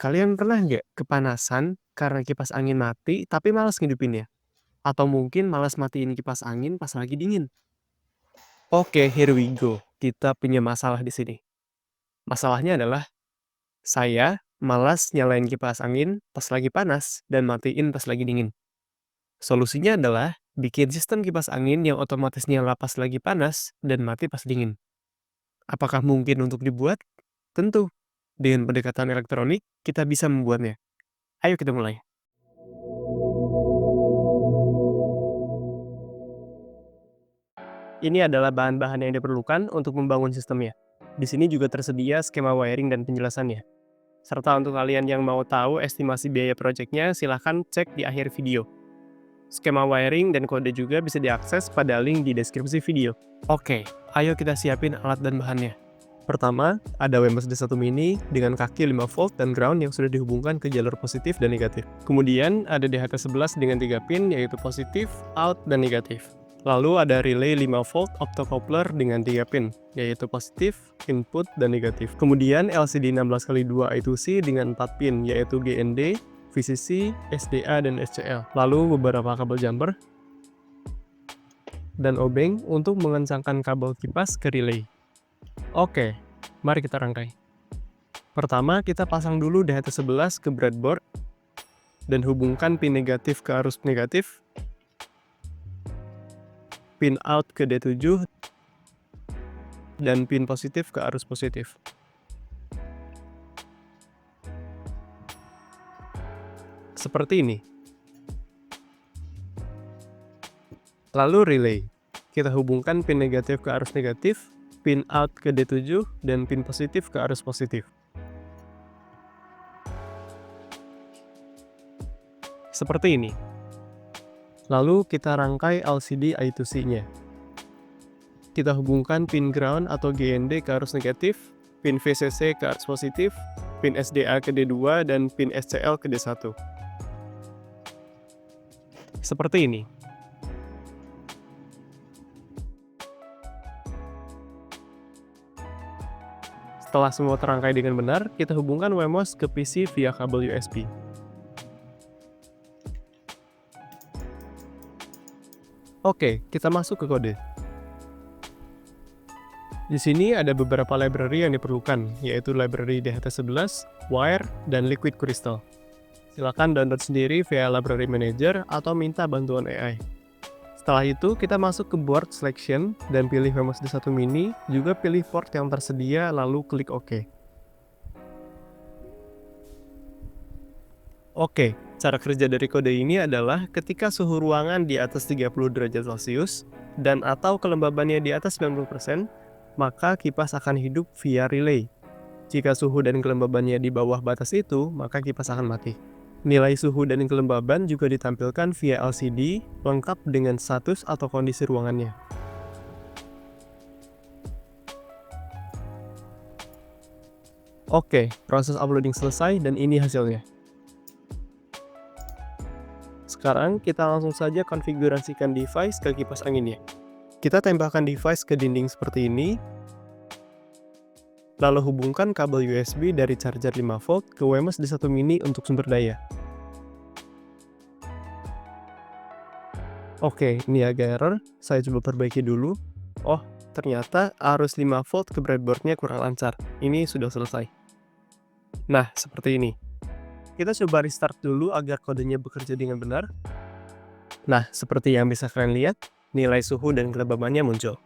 Kalian pernah nggak kepanasan karena kipas angin mati tapi malas ngidupinnya? Atau mungkin malas matiin kipas angin pas lagi dingin? Oke, here we go. Kita punya masalah di sini. Masalahnya adalah saya malas nyalain kipas angin pas lagi panas dan matiin pas lagi dingin. Solusinya adalah bikin sistem kipas angin yang otomatis nyala pas lagi panas dan mati pas dingin. Apakah mungkin untuk dibuat? Tentu. Dengan pendekatan elektronik, kita bisa membuatnya. Ayo kita mulai. Ini adalah bahan-bahan yang diperlukan untuk membangun sistemnya. Di sini juga tersedia skema wiring dan penjelasannya. Serta untuk kalian yang mau tahu estimasi biaya proyeknya, silahkan cek di akhir video. Skema wiring dan kode juga bisa diakses pada link di deskripsi video. Oke, ayo kita siapin alat dan bahannya. Pertama, ada WMS D1 Mini dengan kaki 5 volt dan ground yang sudah dihubungkan ke jalur positif dan negatif. Kemudian ada DHT11 dengan 3 pin yaitu positif, out, dan negatif. Lalu ada relay 5 volt optocoupler dengan 3 pin, yaitu positif, input, dan negatif. Kemudian LCD 16x2 I2C dengan 4 pin, yaitu GND, VCC, SDA, dan SCL. Lalu beberapa kabel jumper, dan obeng untuk mengencangkan kabel kipas ke relay. Oke, mari kita rangkai. Pertama, kita pasang dulu DHT11 ke breadboard, dan hubungkan pin negatif ke arus negatif, pin out ke D7, dan pin positif ke arus positif. Seperti ini. Lalu relay. Kita hubungkan pin negatif ke arus negatif, pin out ke D7, dan pin positif ke arus positif. Seperti ini. Lalu kita rangkai LCD I2C-nya. Kita hubungkan pin ground atau GND ke arus negatif, pin VCC ke arus positif, pin SDA ke D2, dan pin SCL ke D1. Seperti ini. Setelah semua terangkai dengan benar, kita hubungkan WMOS ke PC via kabel USB. Oke, kita masuk ke kode. Di sini ada beberapa library yang diperlukan, yaitu library DHT11, Wire, dan Liquid Crystal. Silakan download sendiri via Library Manager atau minta bantuan AI. Setelah itu, kita masuk ke board selection dan pilih WMOS D1 Mini, juga pilih port yang tersedia lalu klik OK. Oke, cara kerja dari kode ini adalah ketika suhu ruangan di atas 30 derajat Celcius dan atau kelembabannya di atas 90%, maka kipas akan hidup via relay. Jika suhu dan kelembabannya di bawah batas itu, maka kipas akan mati. Nilai suhu dan kelembaban juga ditampilkan via LCD, lengkap dengan status atau kondisi ruangannya. Oke, proses uploading selesai dan ini hasilnya. Sekarang kita langsung saja konfigurasikan device ke kipas anginnya. Kita tempelkan device ke dinding seperti ini, lalu hubungkan kabel USB dari charger 5 volt ke WMOS D1 Mini untuk sumber daya. Oke, ini agak error, saya coba perbaiki dulu. Oh, ternyata arus 5 volt ke breadboardnya kurang lancar. Ini sudah selesai. Nah, seperti ini. Kita coba restart dulu agar kodenya bekerja dengan benar. Nah, seperti yang bisa kalian lihat, nilai suhu dan kelembabannya muncul.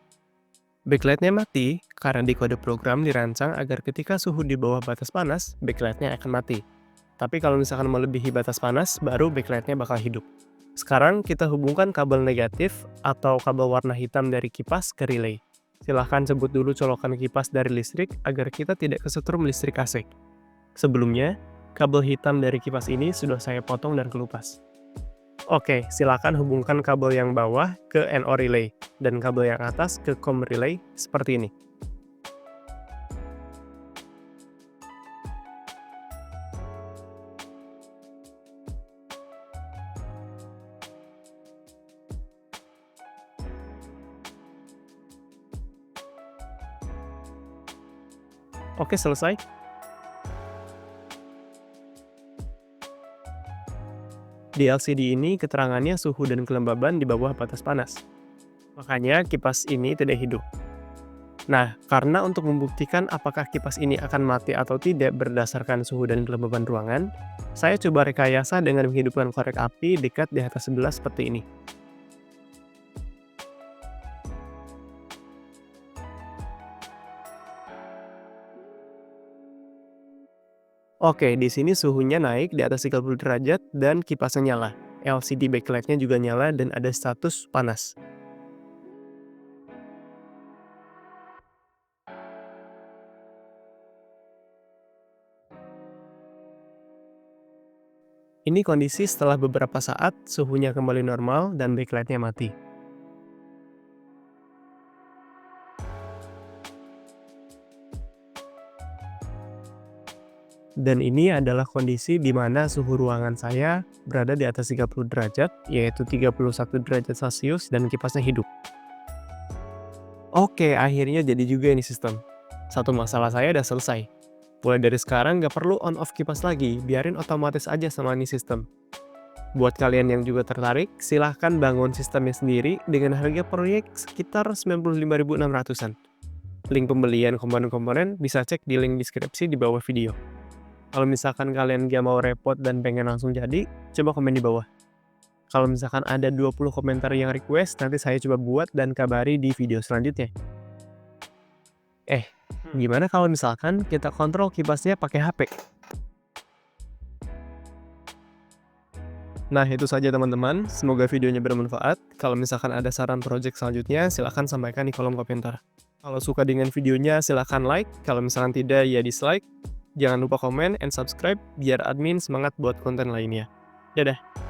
Backlightnya mati karena di kode program dirancang agar ketika suhu di bawah batas panas, backlightnya akan mati. Tapi kalau misalkan melebihi batas panas, baru backlightnya bakal hidup. Sekarang kita hubungkan kabel negatif atau kabel warna hitam dari kipas ke relay. Silahkan sebut dulu colokan kipas dari listrik agar kita tidak kesetrum listrik AC. Sebelumnya, kabel hitam dari kipas ini sudah saya potong dan kelupas. Oke, silakan hubungkan kabel yang bawah ke NO relay dan kabel yang atas ke COM relay seperti ini. Oke, selesai. Di LCD ini keterangannya suhu dan kelembaban di bawah batas panas. Makanya kipas ini tidak hidup. Nah, karena untuk membuktikan apakah kipas ini akan mati atau tidak berdasarkan suhu dan kelembaban ruangan, saya coba rekayasa dengan menghidupkan korek api dekat di atas sebelah seperti ini. Oke, di sini suhunya naik di atas 30 derajat dan kipasnya nyala. LCD backlightnya juga nyala dan ada status panas. Ini kondisi setelah beberapa saat suhunya kembali normal dan backlightnya mati. Dan ini adalah kondisi di mana suhu ruangan saya berada di atas 30 derajat, yaitu 31 derajat Celcius dan kipasnya hidup. Oke, akhirnya jadi juga ini sistem. Satu masalah saya udah selesai. Mulai dari sekarang nggak perlu on-off kipas lagi, biarin otomatis aja sama ini sistem. Buat kalian yang juga tertarik, silahkan bangun sistemnya sendiri dengan harga proyek sekitar 95.600-an. Link pembelian komponen-komponen bisa cek di link deskripsi di bawah video. Kalau misalkan kalian gak mau repot dan pengen langsung jadi, coba komen di bawah. Kalau misalkan ada 20 komentar yang request, nanti saya coba buat dan kabari di video selanjutnya. Gimana kalau misalkan kita kontrol kipasnya pakai HP? Nah, itu saja teman-teman. Semoga videonya bermanfaat. Kalau misalkan ada saran project selanjutnya, silahkan sampaikan di kolom komentar. Kalau suka dengan videonya, silahkan like. Kalau misalkan tidak, ya dislike. Jangan lupa komen and subscribe biar admin semangat buat konten lainnya. Dadah!